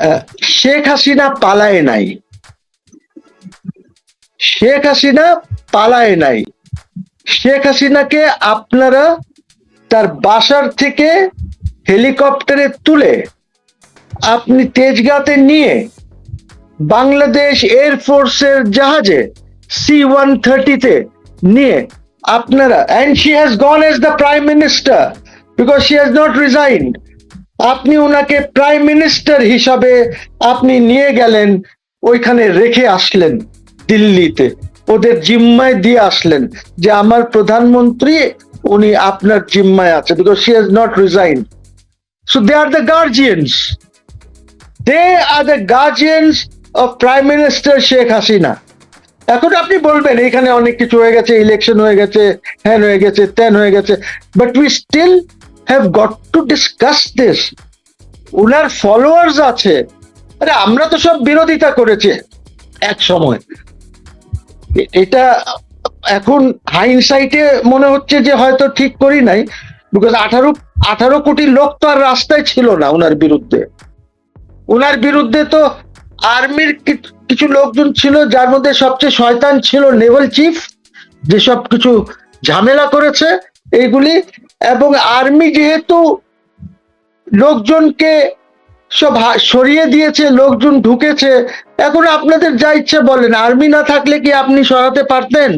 আহ, শেখ হাসিনা পালায় নাই। শেখ হাসিনা পালায় নাই। শেখ হাসিনাকে আপনারা তার বাসার থেকে হেলিকপ্টারে তুলে আপনি তেজগাঁতে নিয়ে বাংলাদেশ এয়ারফোর্সের জাহাজে C-130-তে নিয়ে আপনারা, and she has gone as the prime minister because she has not resigned. আপনি ওনাকে প্রাইম মিনিস্টার হিসাবে আপনি নিয়ে গেলেন, ওইখানে রেখে আসলেন দিল্লিতে, ওদের জিম্মায় দিয়ে আসলেন যে আমার প্রধানমন্ত্রী উনি আপনার জিম্মায় আছে, because she has not resign. So they are the guardians, they are the guardians of prime minister Sheikh Hasina. এখন আপনি বলবেন এখানে অনেক কিছু হয়ে গেছে, ইলেকশন হয়ে গেছে, হ্যান হয়ে গেছে, ত্যান হয়ে গেছে, but we still have got to discuss this. উনার ফলোয়ার্স আছে, আরে আমরা তো সব বিরোধিতা করেছে এক সময়। এটা এখন হাইন্ডসাইটে মনে হচ্ছে যে হয়তো ঠিক করি নাই, বিকজ 18 কোটি লোক তো আর রাস্তায় ছিল না ওনার বিরুদ্ধে। ওনার বিরুদ্ধে তো আর্মির কিছু লোকজন ছিল, যার মধ্যে সবচেয়ে শয়তান ছিল নেভাল চিফ, যেসব কিছু ঝামেলা করেছে এইগুলি। এবং আর্মি যেহেতু লোকজনকে সব সরিয়ে দিয়েছে, লোকজন ঢুকেছে, এখন আপনাদের যা ইচ্ছে বলেন। আর্মি না থাকলে কি আপনি সরাতে পারতেন?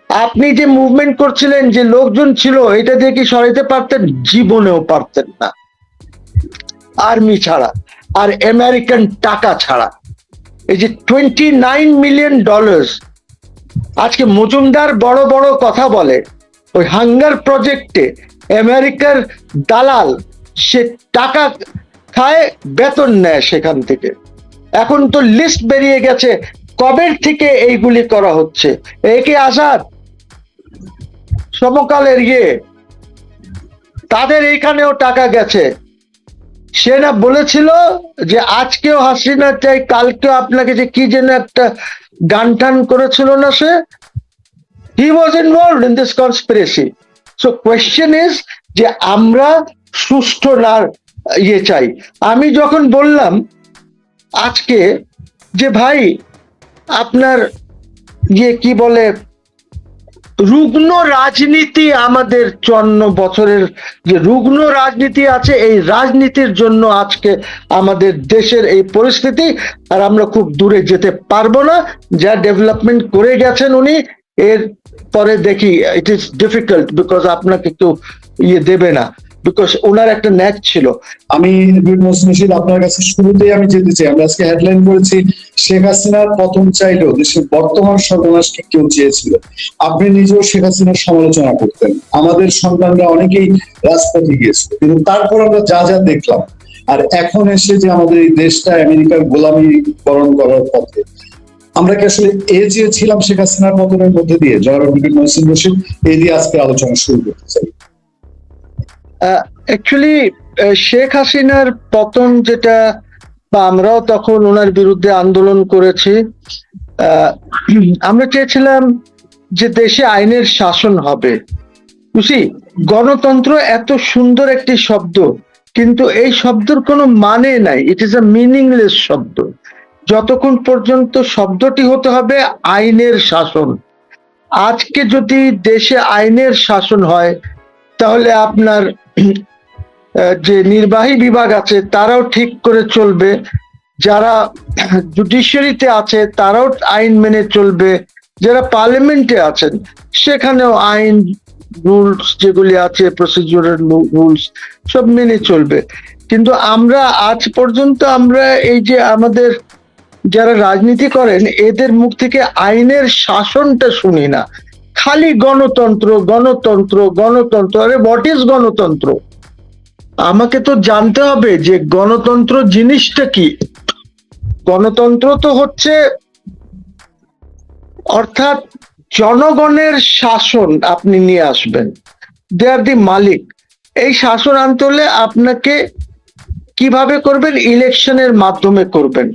আপনি যে মুভমেন্ট করছিলেন, যে লোকজন ছিল, এটা দিয়ে কি সরাইতে পারতেন? জীবনেও পারতেন না, আর্মি ছাড়া আর আমেরিকান টাকা ছাড়া। এই যে $29 মিলিয়ন, আজকে মজুমদার বড় বড় কথা বলে, ওই হাঙ্গার প্রজেক্টে আমেরিকার দালাল সে টাকা খায়, বেতন নেয় সেখান থেকে। এখন তো লিস্ট বেরিয়ে গেছে কবের থেকে এইগুলি করা হচ্ছে। একে আজাদ সমকালের তাদের এইখানেও টাকা গেছে। সে না বলেছিল যে আজকেও হাসিনা চাই, কালকেও আপনাকে, যে কি যেন একটা গান টান করেছিল না সে, he was involved in this conspiracy. So question is যে আমরা সুষ্ঠু না চাই। আমি যখন বললাম আজকে যে ভাই আপনার কি বলে রুগ্ন রাজনীতি, আমাদের 54 বছরের যে রুগ্ন রাজনীতি আছে, এই রাজনীতির জন্য আজকে আমাদের দেশের এই পরিস্থিতি। আর আমরা খুব দূরে যেতে পারবো না। যা ডেভেলপমেন্ট করে গেছেন উনি, এর পরে দেখি ইট ইজ ডিফিকাল্ট, বিকজ আপনাকে কেউ দেবে না, বিকজ ওনার একটা ন্যাক ছিল। আমি আপনার কাছে শুরুতেই আমি যেতে চাই, আমরা আজকে হেডলাইন করেছি শেখ হাসিনার পতন চাইলেও দেশের বর্তমান সর্বনাশকে কেউ চেয়েছিল। আপনি নিজেও শেখ হাসিনার সমালোচনা করতেন, আমাদের সন্তানরা অনেকেই রাজপথে গিয়েছিল, কিন্তু তারপর আমরা যা যা দেখলাম, আর এখন এসে যে আমাদের এই দেশটা আমেরিকার গোলামীকরণ করার পথে, আমরা কি আসলে চেয়েছিলাম শেখ হাসিনার পতনের মধ্যে দিয়ে? জনাব মহসিন রশিদ, এই দিয়ে আজকে আলোচনা শুরু করতে চাই। অ্যাকচুয়ালি শেখ হাসিনার পতন যেটা, বা আমরাও তখন ওনার বিরুদ্ধে আন্দোলন করেছি, আমরা চেয়েছিলাম যে দেশে আইনের শাসন হবে। বুঝি, গণতন্ত্র এত সুন্দর একটি শব্দ, কিন্তু এই শব্দের কোনো মানে নাই। ইট ইজ আ মিনিংলেস শব্দ যতক্ষণ পর্যন্ত শব্দটি হতে হবে আইনের শাসন। আজকে যদি দেশে আইনের শাসন হয়, তাহলে আপনার যে নির্বাহী বিভাগ আছে তারাও ঠিক করে চলবে, যারা জুডিশিয়ারিতে আছে তারাও আইন মেনে চলবে, যারা পার্লামেন্টে আছেন সেখানেও আইন রুলস যেগুলি আছে, প্রসিডিউরাল রুলস সব মেনে চলবে। কিন্তু আমরা আজ পর্যন্ত আমরা এই যে আমাদের যারা রাজনীতি করেন, এদের মুখ থেকে আইনের শাসনটা শুনি না, খালি গণতন্ত্র গণতন্ত্র গণতন্ত্র। আরে হোয়াট ইজ গণতন্ত্র? আমাকে তো জানতে হবে যে গণতন্ত্র জিনিসটা কি। গণতন্ত্র তো হচ্ছে অর্থাৎ জনগণের শাসন আপনি নিয়ে আসবেন, দে আর দি মালিক। এই শাসন আনতে হলে আপনাকে কিভাবে করবেন? ইলেকশনের মাধ্যমে করবেন।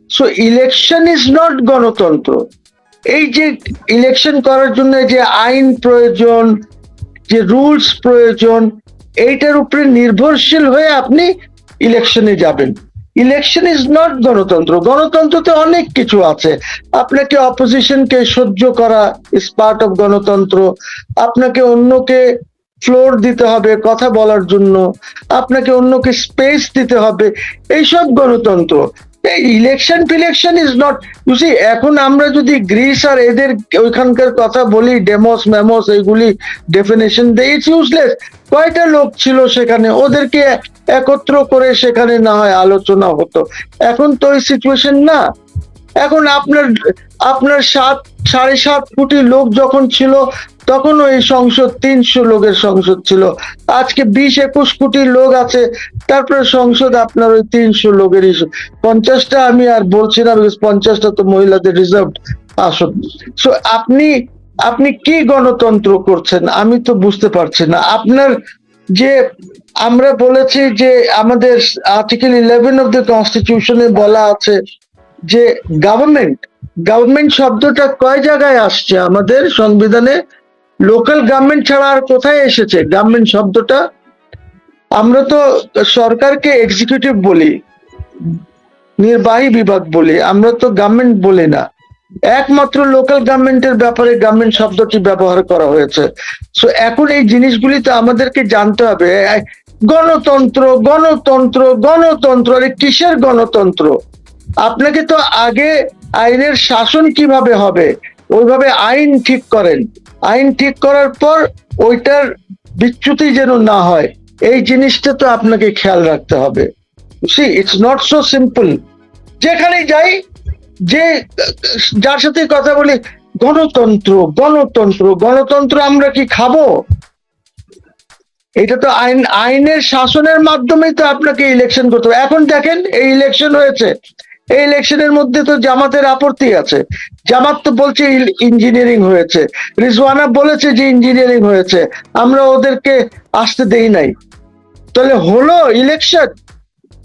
সো ইলেকশন ইজ নট গণতন্ত্র। এই যে ইলেকশন করার জন্য যে আইন প্রয়োজন, যে রুলস প্রয়োজন, এইটার উপরে নির্ভরশীল হয়ে আপনি ইলেকশনে যাবেন। ইলেকশন ইজ নট গণতন্ত্র। গণতন্ত্রতে অনেক কিছু আছে। আপনাকে অপোজিশনকে সহ্য করা ইজ পার্ট অফ গণতন্ত্র। আপনাকে অন্যকে ফ্লোর দিতে হবে কথা বলার জন্য, আপনাকে অন্যকে স্পেস দিতে হবে, এইসব গণতন্ত্র। Election filection is not, you see, এখন আমরা যদি গ্রিস আর এদের ওইখানকার কথা বলি, ডেমোস মেমোস এইগুলি ডেফিনেশন দেই, ইটস ইউজলেস। কয়টা লোক ছিল সেখানে, ওদেরকে একত্র করে সেখানে না হয় আলোচনা হতো। এখন তো ওই সিচুয়েশন না। এখন আপনার আপনার 7.5 কোটি লোক যখন ছিল, তখন ওই সংসদ 300 লোকের সংসদ ছিল। আজকে 20-21 কোটি লোক আছে, তারপরে সংসদ আপনার ওই 300 লোকেরই। 50টা আমি আর বলছি না, 50টা তো মহিলাদের রিজার্ভ আসন। সো আপনি আপনি কি গণতন্ত্র করছেন আমি তো বুঝতে পারছি না। আপনার যে আমরা বলেছি যে আমাদের আর্টিকেল 11 অফ দ্য কনস্টিটিউশনে বলা আছে যে গভর্নমেন্ট শব্দটা কয় জায়গায় আসছে আমাদের সংবিধানে? লোকাল গভর্নমেন্ট ছাড়া আর কোথায় এসেছে গভর্নমেন্ট শব্দটা? আমরা তো সরকারকে এক্সিকিউটিভ বলি, নির্বাহী বিভাগ বলি, আমরা তো গভর্নমেন্ট বলি না। একমাত্র লোকাল গভর্নমেন্টের ব্যাপারে গভর্নমেন্ট শব্দটি ব্যবহার করা হয়েছে। সো এখন এই জিনিসগুলি তো আমাদেরকে জানতে হবে। গণতন্ত্র গণতন্ত্র গণতন্ত্র, আরে কিসের গণতন্ত্র? আপনাকে তো আগে আইনের শাসন কিভাবে হবে ওইভাবে আইন ঠিক করেন। আইন ঠিক করার পর ওইটার বিচ্যুতি যেন না হয়, এই জিনিসটা তো আপনাকে খেয়াল রাখতে হবে। See, it's not so simple. যেখানে যাই, যে যার সাথে কথা বলি, গণতন্ত্র গণতন্ত্র গণতন্ত্র, আমরা কি খাবো? এটা তো আইনের শাসনের মাধ্যমেই তো আপনাকে ইলেকশন করতে হবে। এখন দেখেন এই ইলেকশন হয়েছে, এই ইলেকশনের মধ্যে তো জামাতের আপত্তি আছে। জামাত তো বলছে ইঞ্জিনিয়ারিং হয়েছে, রিজওয়ানা বলেছে যে ইঞ্জিনিয়ারিং হয়েছে, আমরা ওদেরকে আসতে দেই নাই। তাহলে হলো election?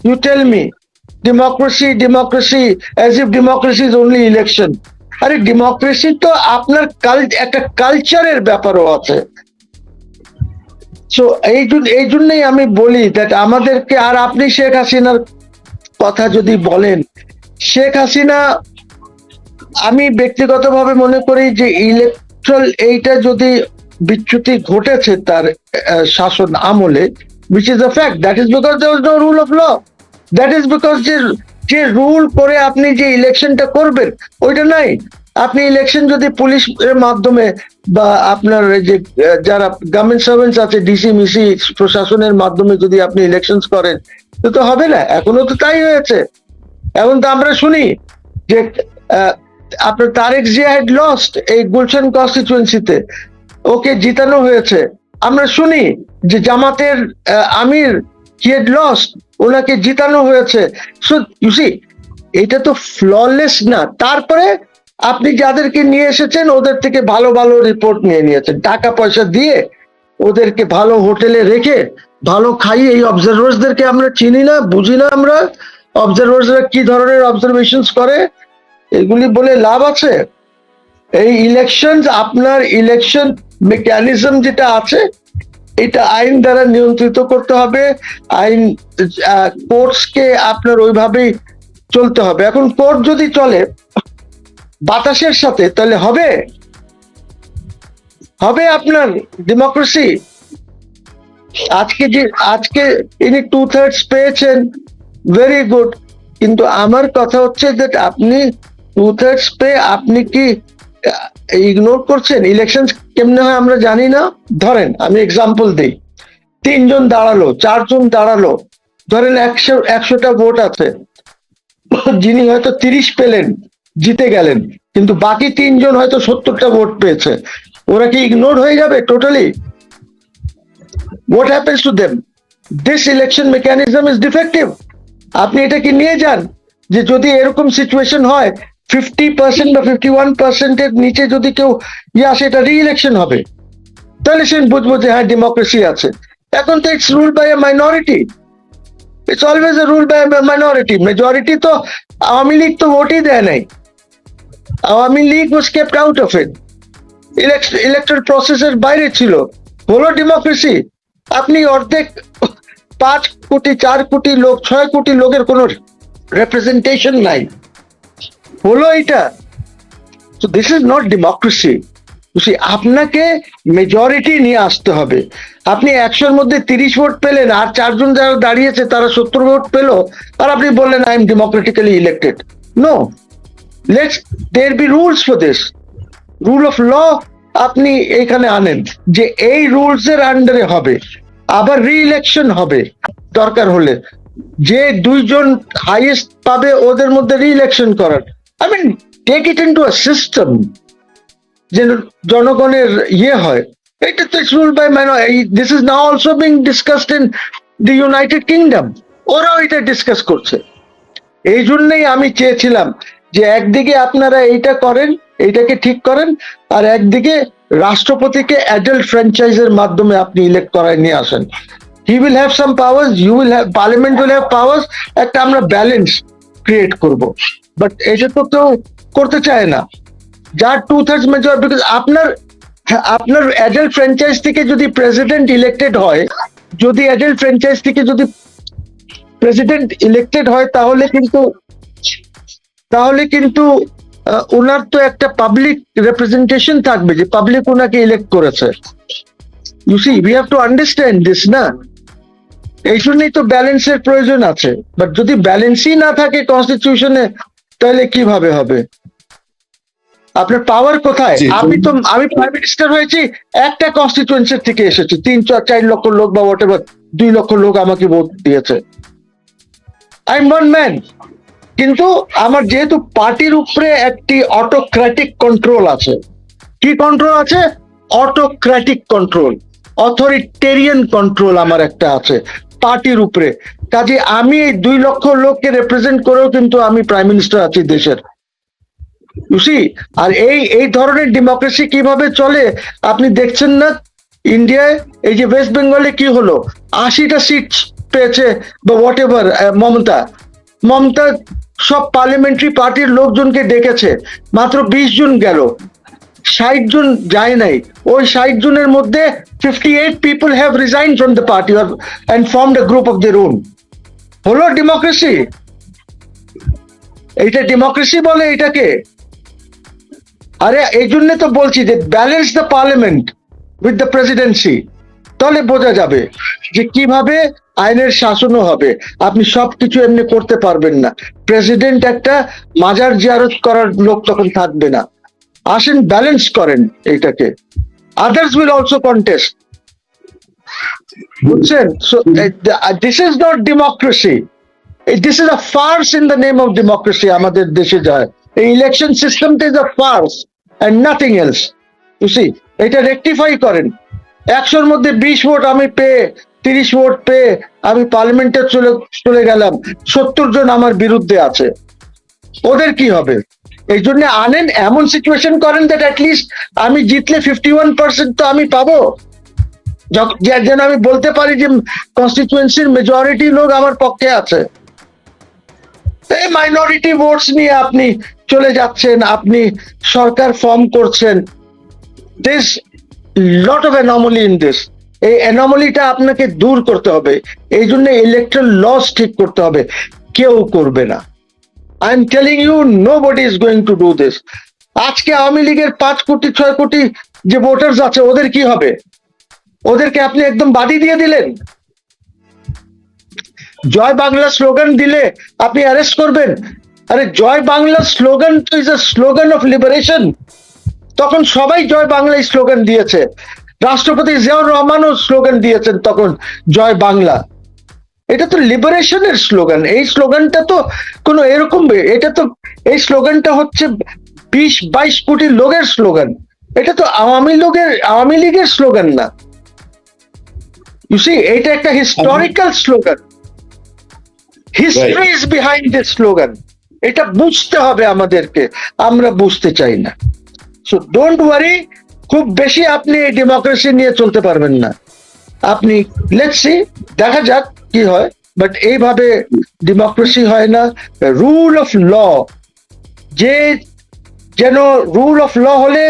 You tell me. Democracy as if democracy is only election. আরে ডেমোক্রেসি তো আপনার একটা কালচারের ব্যাপারও আছে। সো এই জন্যই আমি বলি দ্যাট আমাদেরকে, আর আপনি শেখ হাসিনার কথা যদি বলেন, শেখ হাসিনা, আমি ব্যক্তিগতভাবে মনে করি যে ইলেকট্রাল এইটা যদি বিচ্যুতি ঘটেছে তার শাসন আমলে, which is a fact, that is because there was no rule of law, that is because যে রুল করে আপনি যে ইলেকশনটা করবেন ওইটা নাই। আপনি ইলেকশন যদি পুলিশের মাধ্যমে বা আপনার যে যারা গভর্নমেন্ট সার্ভেন্টস আছে, ডিসি মিসি প্রশাসনের মাধ্যমে যদি আপনি ইলেকশন করেন, তো হবে না। এখনো তো তাই হয়েছে। এখন তো আমরা শুনি যে আপনার তারেক জিয়া হ্যাড লস্ট এই গুলশান কনস্টিটিউয়েন্সিতে, ওকে জিতানো হয়েছে। আমরা শুনি যে জামাতের আমির হি হ্যাড লস্ট, ওনাকে জিতানো হয়েছে। সো ইউ সি, এটা তো ফ্ললেস না। তারপরে আপনি যাদেরকে নিয়ে এসেছেন ওদের থেকে ভালো ভালো রিপোর্ট নিয়ে নিয়েছেন, টাকা পয়সা দিয়ে ওদেরকে ভালো হোটেলে রেখে ভালো খাইয়ে। এই অবজারভার্সদেরকে আমরা চিনি না, বুঝি না আমরা অবজারভার্সরা কি ধরনের অবজারভেশনস করে, এগুলি বলে লাভ আছে? এই ইলেকশন, আপনার ইলেকশন মেকানিজম যেটা আছে এটা আইন দ্বারা নিয়ন্ত্রিত করতে হবে। আইন কোর্টসকে আপনার ওইভাবেই চলতে হবে। এখন কোর্ট যদি চলে বাতাসের সাথে, তাহলে হবে আপনার ডেমোক্রেসি? আজকে ইনি 2/3 পেয়েছেন, ভেরি গুড, কিন্তু আমার কথা হচ্ছে যে আপনি 2/3 পেয়ে আপনি কি ইগনোর করছেন? ইলেকশন কেমনে হয় আমরা জানি না। ধরেন আমি এক্সাম্পল দিই, 3 জন দাঁড়ালো, 4 জন দাঁড়ালো, ধরেন 100টা ভোট আছে, যিনি হয়তো 30 পেলেন, জিতে গেলেন, কিন্তু বাকি 3 জন হয়তো 70টা ভোট পেয়েছে, ওরা কি ইগনোর হয়ে যাবে totally? What happens to them? This election mechanism is defective. আপনি এটা কি নিয়ে যান যে যদি এরকম সিচুয়েশন হয় 50% বা 51% এর নিচে যদি কেউ আসে, এটা রি-ইলেকশন হবে, তাহলে সে বুঝবো যে হ্যাঁ ডেমোক্রেসি আছে। এখন তো it's rule by a minority, it's always a rule by minority. Majority তো আওয়ামী লীগ তো ভোটই দেয় নাই, Awami League was kept out of it, electoral প্রসেসের বাইরে ছিল, হলো ডেমোক্রেসি। আপনি অর্ধেক 5 কোটি 4 কোটি লোক 6 কোটি লোকের কোনো রিপ্রেজেন্টেশন নাই, হলো এটা। তো দিস ইজ নট ডেমোক্রেসি। আপনাকে মেজরিটি নিয়ে আসতে হবে। আপনি 100-র মধ্যে 30 ভোট পেলেন, আর 4 জন যারা দাঁড়িয়েছে তারা 70 ভোট পেল, আর আপনি বললেন I am democratically elected. No, let's there be rules for this. Rule of law আপনি এখানে আনেন যে এই রুলস এর আন্ডারে হবে, আবার রি ইলেকশন হবে দরকার হলে, যে 2 জন হাইয়েস্ট পাবে ওদের মধ্যে রি ইলেকশন করার। I mean take it into a system, যে জনগণের হয়। এটা তো rule by this is now also being discussed in the United Kingdom, ওরাও এটা ডিসকাস করছে। এই জন্যই আমি চেয়েছিলাম যে একদিকে আপনারা এইটা করেন, এইটাকে ঠিক করেন, আর একদিকে রাষ্ট্রপতিকে অ্যাডাল্ট ফ্র্যাঞ্চাইজের মাধ্যমে আপনি ইলেক্ট করায় নিয়ে আসেন। He will have some powers, you will have, parliament will have powers, একটা আমরা ব্যালেন্স ক্রিয়েট করব। বাট এটা তো কেউ করতে চায় না, যার 2/3 মেজরিটি। বিকজ আপনার অ্যাডাল্ট ফ্র্যাঞ্চাইজ থেকে যদি প্রেসিডেন্ট ইলেক্টেড হয়, যদি অ্যাডাল্ট ফ্র্যাঞ্চাইজ থেকে যদি প্রেসিডেন্ট ইলেক্টেড হয়, তাহলে কিন্তু ওনার তো একটা পাবলিক রিপ্রেজেন্টেশন থাকবে, যে পাবলিক ওনাকে ইলেক্ট করেছে। You see, we have to understand this না। এই জন্যই তো ব্যালেন্সের প্রয়োজন আছে। বাট যদি ব্যালেন্সই না থাকে কনস্টিটিউশনে, তাহলে কিভাবে হবে? আপনার পাওয়ার কোথায়? আমি প্রাইম মিনিস্টার হয়েছি, একটা কনস্টিটিউয়েন্সি থেকে এসেছি, 3-4 লক্ষ লোক বা হোয়াট এভার 2 লক্ষ লোক আমাকে ভোট দিয়েছে। I am one man. কিন্তু আমার যেহেতু পার্টির উপরে একটি অটোক্র্যাটিক কন্ট্রোল আছে। কি কন্ট্রোল আছে? অটোক্র্যাটিক কন্ট্রোল, অথরিটেরিয়ান কন্ট্রোল আমার একটা আছে পার্টির উপরে। কাজে আমি এই 2 লক্ষ লোককে রিপ্রেজেন্ট করেও কিন্তু আমি প্রাইম মিনিস্টার আছি দেশের। ইউসি, আর এই ধরনের ডেমোক্রেসি কিভাবে চলে আপনি দেখছেন না ইন্ডিয়ায়? এই যে ওয়েস্ট বেঙ্গলে কি হলো, 80টা সিট পেয়েছে বা হোয়াট এভার মমতা সব পার্লামেন্টারি পার্টির লোকজনকে ডেকেছে, মাত্র 20 জন গেল, 60 জন যায় নাই। ওই 60 জনের মধ্যে 58 people have resigned from the party and formed a group of their own. হলো ডেমোক্রেসি? এইটা ডেমোক্রেসি বলে এটাকে? আরে এই জন্য তো বলছি যে balance the parliament with the Presidency, তাহলে বোঝা যাবে যে কিভাবে আইনের শাসনও হবে। আপনি সবকিছু এমনি করতে পারবেন না। প্রেসিডেন্ট একটা মাজার জিয়ারত করার লোক তখন থাকবে না। আসেন ব্যালেন্স করেন এইটাকে, আদার্স উইল অলসো কন্টেস্ট। বুঝছেন? So this is not democracy, this is a farce in the name of democracy. আমাদের দেশে যায় এই ইলেকশন সিস্টেমটা is a farce and nothing else. You see, এটা রেকটিফাই করেন। 100-র মধ্যে 20 ভোট আমি পেয়ে, 30 ভোট পেয়ে আমি পার্লামেন্টে চলে গেলাম, 70 জন আমার বিরুদ্ধে আছে, ওদের কি হবে? এই জন্য আনেন, এমন সিচুয়েশন করেন দ্যাট অ্যাটলিস্ট আমি জিতলে 51% তো আমি পাবো, যেন আমি বলতে পারি যে কনস্টিটিউয়েন্সির মেজরিটি লোক আমার পক্ষে আছে। এই মাইনরিটি ভোটস নিয়ে আপনি চলে যাচ্ছেন, আপনি সরকার ফর্ম করছেন। This lot of anomaly in this. এই অ্যানোমালিটা আপনাকে দূর করতে হবে। এই জন্য ইলেকট্রাল লস ঠিক করতে হবে। কেউ করবে না। I am telling you, nobody is going to do this. আজকে আওয়ামী লীগের 5 কোটি 6 কোটি যে ভোটার্স আছে, ওদের কি হবে? ওদেরকে আপনি একদম বাদি দিয়ে দিলেন। জয় বাংলা স্লোগান দিলে আপনি অ্যারেস্ট করবেন? আরে জয় বাংলা স্লোগান তো is a slogan of liberation. তখন সবাই জয় বাংলা স্লোগান দিয়েছে। রাষ্ট্রপতি জিয়াউর রহমানও স্লোগান দিয়েছেন তখন, জয় বাংলা। এটা তো লিবারেশনের স্লোগান। এই স্লোগানটা তো কোনো এরকম, এটা তো, এই স্লোগানটা হচ্ছে 20-22 কোটি লোকের স্লোগান। এটা তো আওয়ামী লীগের স্লোগান না। ইউ সি, এটা একটা historical slogan. History is behind this slogan. এটা বুঝতে হবে আমাদেরকে, আমরা বুঝতে চাই না। সো ডোন্ট ওয়ারি, খুব বেশি আপনি এই ডেমোক্রেসি নিয়ে চলতে পারবেন না। আপনি লেটস সি, দেখা যাক কি হয়। বাট এইভাবে ডেমোক্রেসি হয় না। রুল অফ ল, যেন রুল অফ ল হলে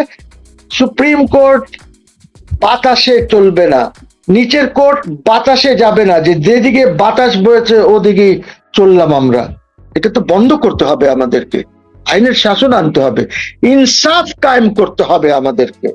সুপ্রিম কোর্ট বাতাসে চলবে না, নিচের কোর্ট বাতাসে যাবে না, যে যেদিকে বাতাস বয়েছে ওদিকে চললাম আমরা। এটা তো বন্ধ করতে হবে আমাদেরকে, আইনের শাসন আনতে হবে, ইনসাফ কায়েম করতে হবে আমাদেরকে।